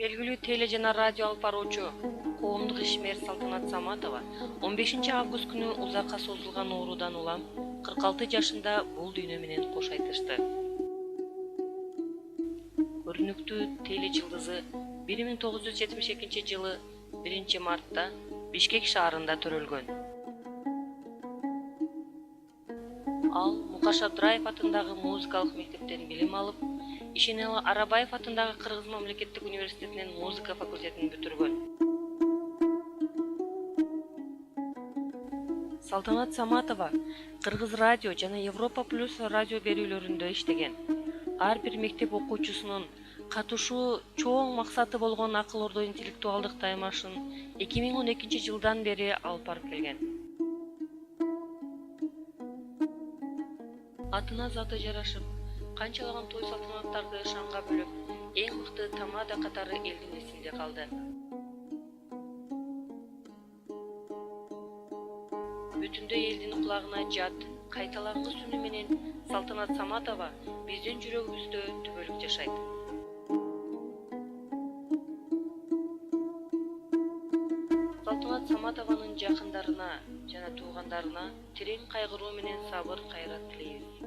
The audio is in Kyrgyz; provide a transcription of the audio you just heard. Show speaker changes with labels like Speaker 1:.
Speaker 1: Белгилүү теле жана радио алып баруучу, коомдук ишмер Салтанат Саматова 15-август күнү узакка созулган оорудан улам 46 жашында бул дүйнө менен кош айтышты. Көрүнүктүү теле жылдызы 1972-жылы 1-мартта Бишкек шаарында төрөлгөн. Ал Мукаш Абдыраев атындагы музыкалык мектептен билим алып, Ишеналы Арабаев атындагы Кыргыз мамлекеттик университетинин музыка факультетин бүтүргөн. Салтанат Саматова Кыргыз радио жана Европа плюс радио берүүлөрүндө иштеген. Ар бир мектеп окуучусунун катышуу чоң максаты болгон акыл ордо интеллектуалдык таймашын 2012-жылдан бери алып барып келген. Атына заты жарашып, канчалаган той салтанаттарды шаңга бөлөп, эң мыкты тамада катары элдин эсинде калды. Бүтүндөй элдин кулагына жат, кайталангыс үнү менен Салтанат Саматова биздин жүрөгүбүздө түбөлүк жашайт. Салтанат Саматованын жакындарына жана туугандарына терең кайгыруу менен сабыр кайрат тилейбиз.